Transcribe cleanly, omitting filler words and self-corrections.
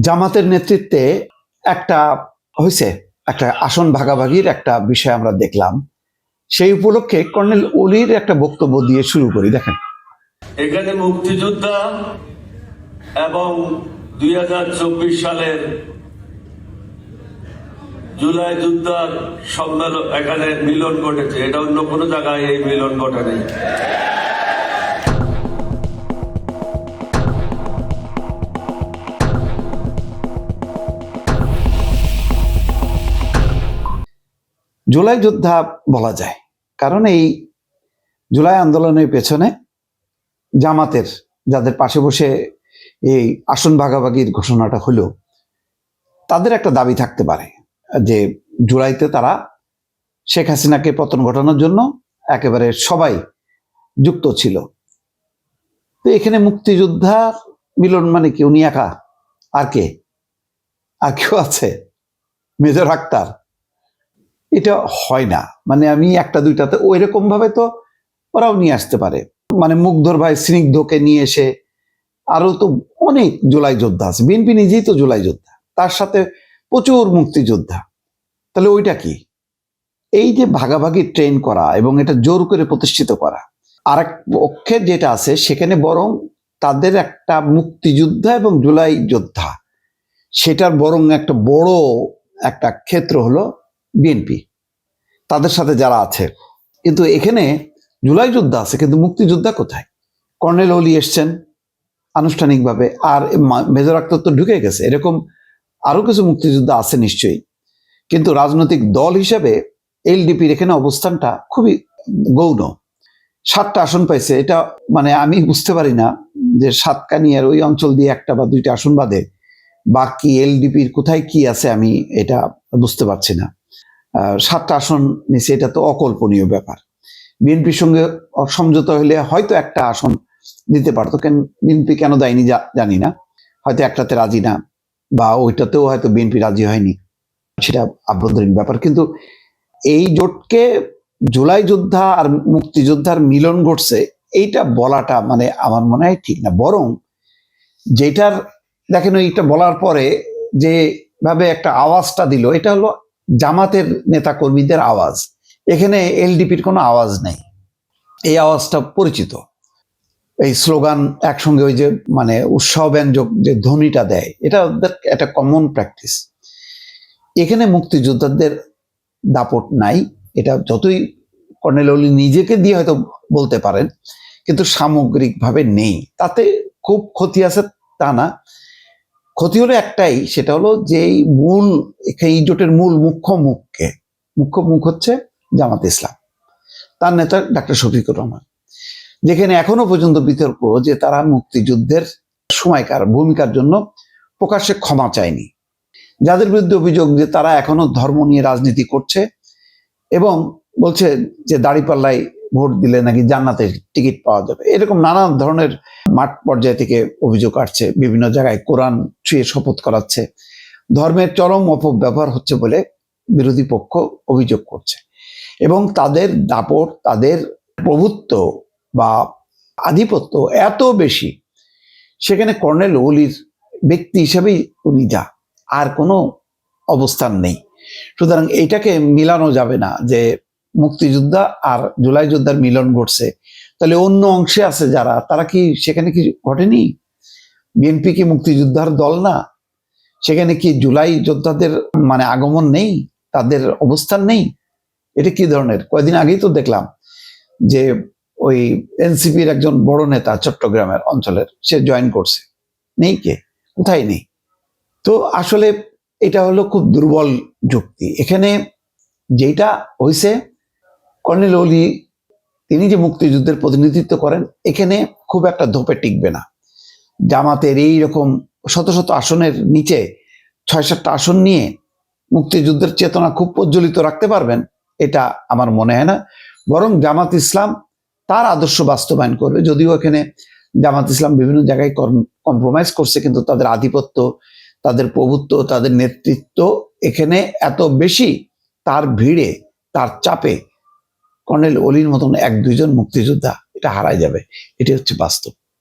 জামাতের নেতৃত্বে একটা হয়েছে, একটা আসন ভাগাভাগির একটা বিষয় আমরা দেখলাম। সেই উপলক্ষে কর্নেল অলির একটা বক্তব্য দিয়ে শুরু করি। দেখেন, এখানে মুক্তিযোদ্ধা এবং 2024 সালের জুলাই যোদ্ধার সম্মেলন, এখানে মিলন ঘটেছে। এটা অন্য কোনো জায়গায় এই মিলন ঘটেনি। জুলাই যোদ্ধা বলা যায় কারণ এই জুলাই আন্দোলনের পেছনে জামাতের যাদের পাশে বসে এই আসন ভাগাভাগির ঘোষণাটা হলো, তাদের একটা দাবি থাকতে পারে যে জুলাইতে তারা শেখ হাসিনাকে পতন ঘটানোর জন্য একেবারে সবাই যুক্ত ছিল। তো এখানে মুক্তিযোদ্ধার মিলন মানে কি? উনি একা? আর কে? আর কেউ আছে? মেজর আক্তার? এটা হয় না। মানে আমি একটা দুইটাতে ওই রকম ভাবে তো ওরাও নিয়ে আসতে পারে। মানে মুগ্ধর ভাই স্নিগ্ধকে নিয়ে এসে আরো তো অনেক জুলাই যোদ্ধা আছে। বিএনপি নিজেই তো জুলাই যোদ্ধা, তার সাথে প্রচুর মুক্তিযোদ্ধা। তাহলে ওইটা কি? এই যে ভাগাভাগি ট্রেন করা এবং এটা জোর করে প্রতিষ্ঠিত করা, আর এক পক্ষের যেটা আছে সেখানে বরং তাদের একটা মুক্তিযোদ্ধা এবং জুলাই যোদ্ধা, সেটার বরং একটা বড় একটা ক্ষেত্র হলো বিএনপি, তাদের সাথে যারা আছে। কিন্তু এখানে জুলাই যোদ্ধা আছে কিন্তু মুক্তিযোদ্ধা কোথায়? কর্নেল অলি এসছেন আনুষ্ঠানিকভাবে, আর মেজর আক্তার তো ঢুকে গেছে। এরকম আরো কিছু মুক্তিযোদ্ধা আছে নিশ্চয়ই, কিন্তু রাজনৈতিক দল হিসেবে এলডিপির এখানে অবস্থানটা খুবই গৌণ। 7টা আসন পাইছে, এটা মানে আমি বুঝতে পারি না যে সাতকানিয়ার ওই অঞ্চল দিয়ে একটা বা দুইটা আসন বাদে বাকি এলডিপির কোথায় কি আছে, আমি এটা বুঝতে পারছি না। 7টা আসন নিচে, এটা তো অকল্পনীয় ব্যাপার। বিএনপির সঙ্গে সমঝোতা হলে হয়তো একটা আসন দিতে পারতো, কেন বিএনপি কেন দেয়নি জানি না। হয়তো একটাতে রাজি না, বা ওইটাতেও হয়তো বিএনপি রাজি হয়নি, সেটা আভ্যন্তরীণ ব্যাপার। কিন্তু এই জোটকে জুলাই যোদ্ধা আর মুক্তিযোদ্ধার মিলন ঘটছে, এইটা বলাটা মানে আমার মনে হয় ঠিক না। বরং যেটার দেখেন, এইটা বলার পরে যেভাবে একটা আওয়াজটা দিল, এটা হলো জামাতের নেতা কর্মীদের আওয়াজ। এখানে এলডিপির কোনো আওয়াজ নেই। এই আওয়াজটা পরিচিত, এই স্লোগান একসঙ্গে ওই যে মানে উৎসাহ ব্যঞ্জক যে ধ্বনিটা দেয়, এটা ওদের একটা কমন প্র্যাকটিস। এখানে মুক্তিযোদ্ধাদের দাপট নাই। এটা যতই কর্নেল অলি নিজেকে দিয়ে হয়তো বলতে পারেন, কিন্তু সামগ্রিকভাবে নেই। তাতে খুব ক্ষতি আছে তা না। ক্ষতি হলো একটাই, সেটা হলো যে এই জোটের মুখ্য মুখ হচ্ছে জামাত ইসলাম, তার নেতা ডাক্তার শফিকুর রহমান। যেখানে এখনো পর্যন্ত বিতর্ক যে তারা মুক্তিযুদ্ধের সময়কার ভূমিকার জন্য প্রকাশ্যে ক্ষমা চায়নি। যাদের বিরুদ্ধে অভিযোগ যে তারা এখনো ধর্ম নিয়ে রাজনীতি করছে এবং বলছে যে দাঁড়িপাল্লায় ভোট দিলে নাকি জান্নাতের টিকিট পাওয়া যাবে, এরকম নানা ধরনের মাঠ পর্যায় থেকে অভিযোগ আসছে। বিভিন্ন জায়গায় কোরআন ছুঁয়ে শপথ করাচ্ছে, ধর্মের চরম অপব্যবহার হচ্ছে বলে বিরোধী পক্ষ অভিযোগ করছে। এবং তাদের দাপট, তাদের প্রভুত্ব বা আধিপত্য এত বেশি, সেখানে কর্নেল অলির ব্যক্তি হিসেবেই উনি যা, আর কোনো অবস্থান নেই। সুতরাং এইটাকে মিলানো যাবে না যে মুক্তিযোদ্ধা আর জুলাই যোদ্ধার মিলন ঘটছে। তাহলে অন্য অংশে আছে যারা, তারা কি সেখানে কি ঘটেনি? বিএনপি কি মুক্তিযোদ্ধার দল না? সেখানে কি জুলাই যোদ্ধাদের মানে আগমন নেই, তাদের অবস্থান নেই? এটা কি ধরনের? কয়েকদিন আগেই তো দেখলাম যে ওই এনসিপির একজন বড় নেতা চট্টগ্রামের অঞ্চলের, সে জয়েন করছে। নেই কে? কোথায় নেই? তো আসলে এটা হলো খুব দুর্বল যুক্তি। এখানে যেটা হয়েছে, কর্নেল অলি তিনি যে মুক্তিযুদ্ধের প্রতিনিধিত্ব করেন, এখানে খুব একটা ধোপে টিকবে না। জামাতের এই রকম শত শত আসনের নিচে 6-7টা আসন নিয়ে মুক্তিযুদ্ধের চেতনা খুব প্রজ্বলিত রাখতে পারবেন, এটা আমার মনে হয় না। বরং জামাত ইসলাম তার আদর্শ বাস্তবায়ন করবে। যদিও এখানে জামাত ইসলাম বিভিন্ন জায়গায় কম্প্রোমাইজ করছে, কিন্তু তাদের আধিপত্য, তাদের প্রভুত্ব, তাদের নেতৃত্ব এখানে এত বেশি, তার ভিড়ে, তার চাপে কর্নেল অলির মতন 1-2 জন মুক্তিযোদ্ধা এটা হারায় যাবে। এটি হচ্ছে বাস্তব।